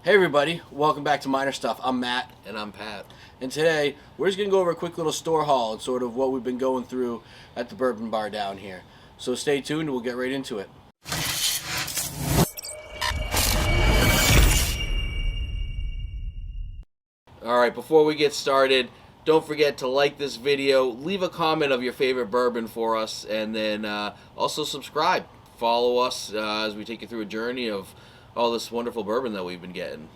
Hey everybody, welcome back to Minor Stuff. I'm Matt. And I'm Pat. And today, we're just going to go over a quick little store haul and sort of what we've been going through at the Bourbon Bar down here. So stay tuned and we'll get right into it. Alright, before we get started, don't forget to like this video, leave a comment of your favorite bourbon for us, and then also subscribe. Follow us as we take you through a journey of all this wonderful bourbon that we've been getting.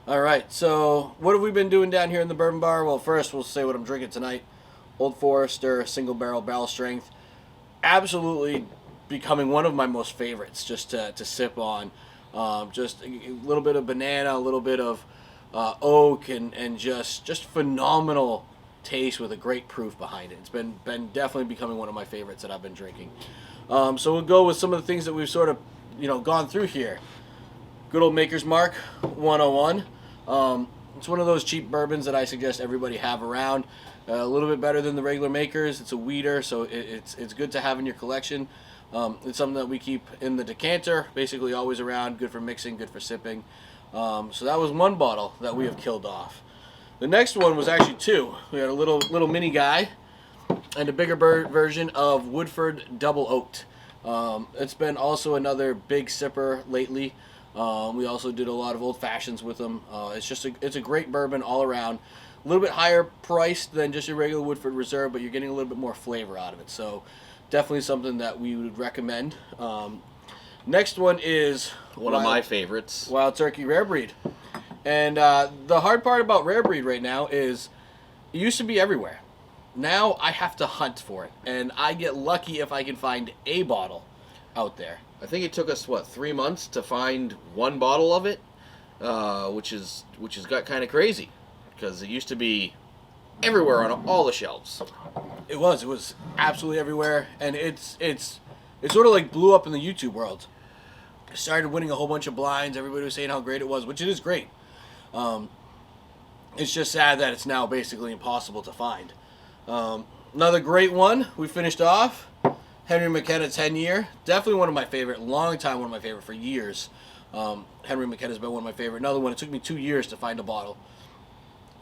Alright, so what have we been doing down here in the Bourbon Bar? Well, first we'll say what I'm drinking tonight. Old Forester, single barrel strength. Absolutely becoming one of my most favorites just to sip on. Just a little bit of banana, a little bit of oak, and just phenomenal taste with a great proof behind it. It's been definitely becoming one of my favorites that I've been drinking. So we'll go with some of the things that we've sort of gone through here. Good old Maker's Mark 101. It's one of those cheap bourbons that I suggest everybody have around. A little bit better than the regular Makers. It's a weeder, so it's good to have in your collection. It's something that we keep in the decanter, basically always around. Good for mixing, good for sipping. So that was one bottle that we have killed off. The next one was actually two. We had a little mini guy and a bigger version of Woodford Double Oaked. It's been also another big sipper lately. We also did a lot of old fashions with them. It's a great bourbon all around. A little bit higher priced than just your regular Woodford Reserve, but you're getting a little bit more flavor out of it. So definitely something that we would recommend. Next one is One of my favorites. Wild Turkey Rare Breed. And the hard part about Rare Breed right now is it used to be everywhere. Now I have to hunt for it, and I get lucky if I can find a bottle out there. I think it took us, 3 months to find one bottle of it, which got kind of crazy, because it used to be everywhere on all the shelves. It was absolutely everywhere, and it sort of like blew up in the YouTube world. It started winning a whole bunch of blinds. Everybody was saying how great it was, which it is great. It's just sad that it's now basically impossible to find. Another great one we finished off, Henry Mckenna 10-year. Definitely one of my favorite, long time one of my favorite for years. Henry McKenna's been one of my favorite. Another one, it took me 2 years to find a bottle.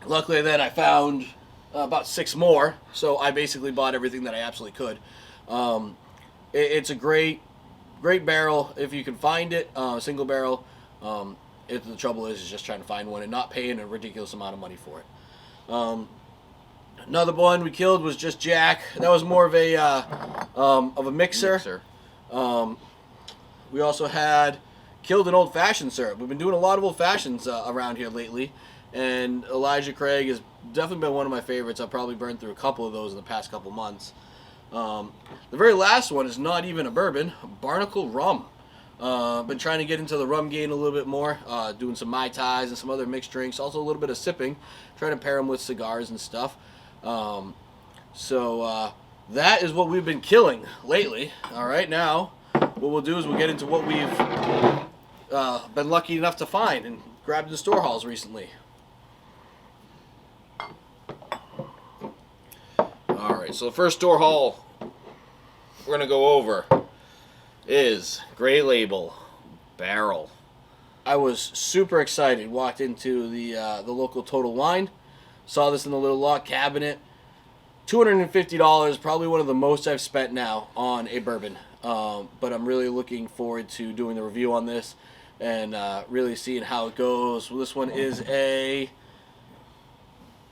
Luckily then I found about 6 more, so I basically bought everything that I absolutely could. It's a great barrel if you can find it, single barrel. The trouble is just trying to find one and not paying a ridiculous amount of money for it. Another one we killed was just Jack. That was more of a mixer. We also had killed an old fashioned syrup. We've been doing a lot of old fashions around here lately, and Elijah Craig has definitely been one of my favorites. I've probably burned through a couple of those in the past couple months. The very last one is not even a bourbon, Barnacle Rum. Been trying to get into the rum game a little bit more, doing some Mai Tais and some other mixed drinks, also a little bit of sipping, trying to pair them with cigars and stuff. So that is what we've been killing lately. All right, now what we'll do is we'll get into what we've been lucky enough to find and grabbed in the store hauls recently. All right, so the first store haul we're going to go over is Gray Label Barrel. I was super excited. Walked into the local Total Wine, saw this in the little lock cabinet. $250, probably one of the most I've spent now on a bourbon. But I'm really looking forward to doing the review on this and really seeing how it goes. Well, this one is a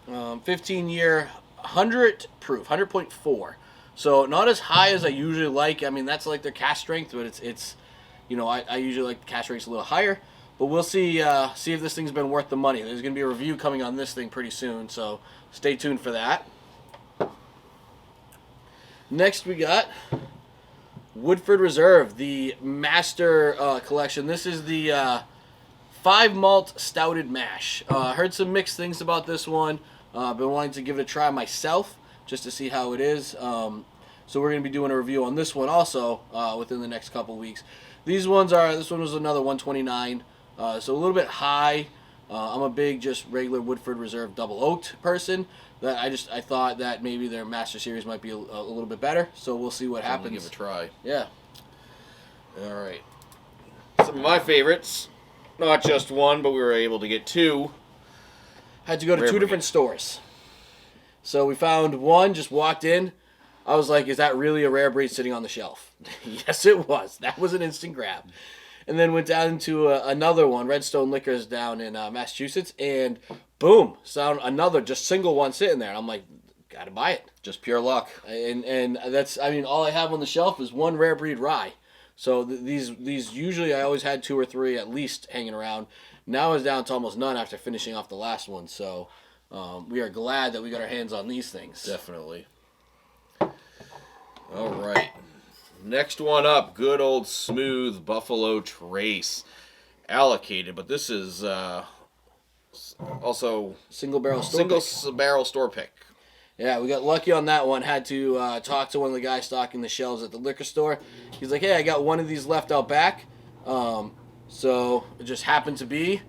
15-year 100 proof, 100.4. So not as high as I usually like. I mean, that's like their cask strength, but it's I usually like the cask strength a little higher. But we'll see if this thing's been worth the money. There's going to be a review coming on this thing pretty soon, so stay tuned for that. Next we got Woodford Reserve, the Master Collection. This is the 5 malt stouted mash. Heard some mixed things about this one. Been wanting to give it a try myself just to see how it is. So we're going to be doing a review on this one also within the next couple weeks. This one was another 129, so a little bit high. I'm a big just regular Woodford Reserve Double Oaked person. That I thought that maybe their Master Series might be a little bit better. So we'll see what happens. Give it a try. Yeah. All right. Some of my favorites not just one, but we were able to get two. Had to go to Rare two different stores. So we found one, just walked in. I was like, is that really a rare breed sitting on the shelf? Yes, it was. That was an instant grab. And then went down to another one, Redstone Liquors down in Massachusetts, and boom, found another just single one sitting there. And I'm like, gotta buy it. Just pure luck. And that's, I mean, all I have on the shelf is one rare breed rye. So these usually I always had 2 or 3 at least hanging around. Now it's down to almost none after finishing off the last one. So we are glad that we got our hands on these things. Definitely. All right. Next one up, good old smooth Buffalo Trace. Allocated, but this is also Single barrel store pick. Yeah, we got lucky on that one. Had to talk to one of the guys stocking the shelves at the liquor store. He's like, hey, I got one of these left out back. So it just happened to be,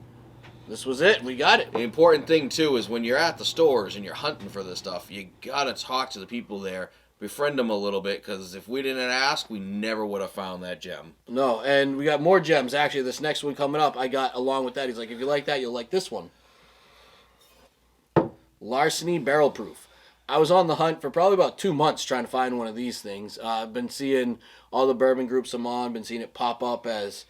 this was it. We got it. The important thing, too, is when you're at the stores and you're hunting for this stuff, you got to talk to the people there. Befriend them a little bit, because if we didn't ask, we never would have found that gem. No, and we got more gems. Actually, this next one coming up, I got along with that. He's like, if you like that, you'll like this one. Larceny Barrel Proof. I was on the hunt for probably about 2 months trying to find one of these things. I've been seeing all the bourbon groups I'm on, been seeing it pop up as,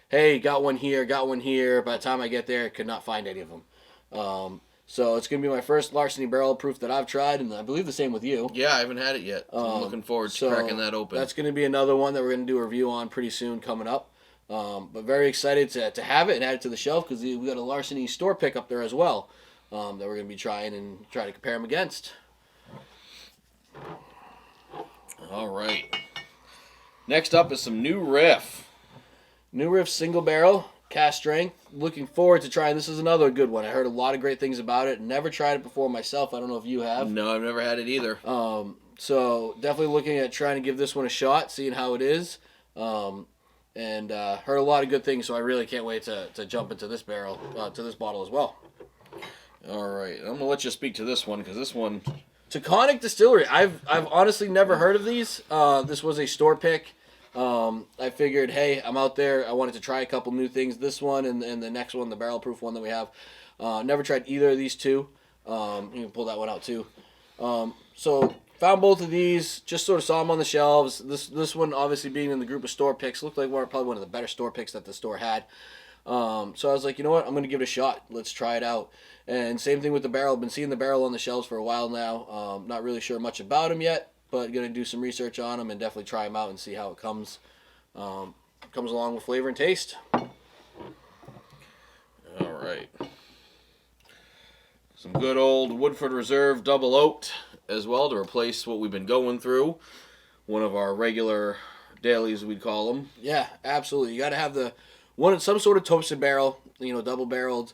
hey, got one here, got one here. By the time I get there, I could not find any of them. So it's going to be my first Larceny Barrel Proof that I've tried, and I believe the same with you. Yeah, I haven't had it yet. I'm looking forward to cracking that open. That's going to be another one that we're going to do a review on pretty soon coming up. But very excited to have it and add it to the shelf, because we got a Larceny store pick up there as well that we're going to be trying and try to compare them against. All right. Next up is some New Riff. New Riff single barrel, cast strength. Looking forward to trying. This is another good one. I heard a lot of great things about it. Never tried it before myself. I don't know if you have. No, I've never had it either. So definitely looking at trying to give this one a shot, seeing how it is. And heard a lot of good things, so I really can't wait to jump into this barrel, to this bottle as well. All right. I'm going to let you speak to this one, because this one... Taconic Distillery. I've honestly never heard of these. This was a store pick. I figured, hey, I'm out there. I wanted to try a couple new things. This one and the next one, the barrel proof one that we have. Never tried either of these two. You can pull that one out too. So found both of these. Just sort of saw them on the shelves. This one, obviously being in the group of store picks, looked like probably one of the better store picks that the store had. So I was like, you know what? I'm going to give it a shot. Let's try it out. And same thing with the barrel. I've been seeing the barrel on the shelves for a while now. Not really sure much about them yet, but going to do some research on them and definitely try them out and see how it comes along with flavor and taste. All right. Some good old Woodford Reserve double oaked as well to replace what we've been going through. One of our regular dailies, we'd call them. Yeah, absolutely. You got to have some sort of toasted barrel, double barreled.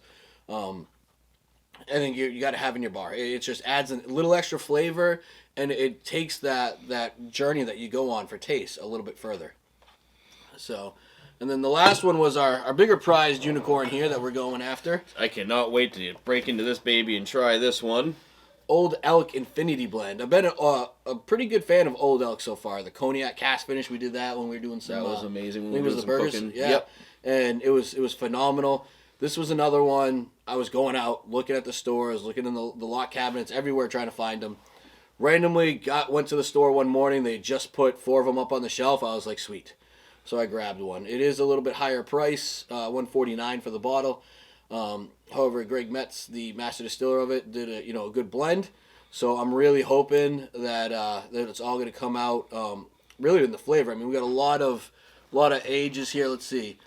I think you got to have in your bar. It just adds a little extra flavor, and it takes that journey that you go on for taste a little bit further. So, and then the last one was our bigger prized unicorn here that we're going after. I cannot wait to break into this baby and try this one. Old Elk Infinity Blend. I've been a pretty good fan of Old Elk so far. The cognac cast finish, we did that when we were doing some. That was amazing. I think it was the burgers. Cooking. Yeah, yep. And it was phenomenal. This was another one. I was going out, looking at the stores, looking in the lock cabinets, everywhere trying to find them. Randomly went to the store one morning. They just put 4 of them up on the shelf. I was like, sweet. So I grabbed one. It is a little bit higher price, $149 for the bottle. However, Greg Metz, the master distiller of it, did a good blend. So I'm really hoping that it's all going to come out really in the flavor. I mean, we got a lot of ages here. Let's see.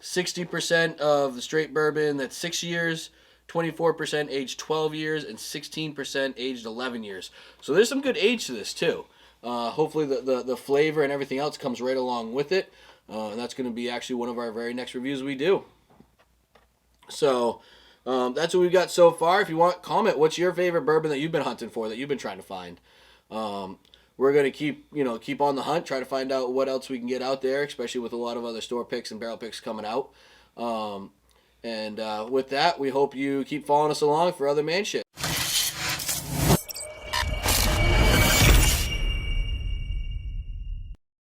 60% of the straight bourbon, that's 6 years, 24% aged 12 years, and 16% aged 11 years. So there's some good age to this too. Hopefully the flavor and everything else comes right along with it. And that's going to be actually one of our very next reviews we do. So that's what we've got so far. If you want, comment. What's your favorite bourbon that you've been hunting for, that you've been trying to find? We're going to keep on the hunt, try to find out what else we can get out there, especially with a lot of other store picks and barrel picks coming out. And with that, we hope you keep following us along for other man shit.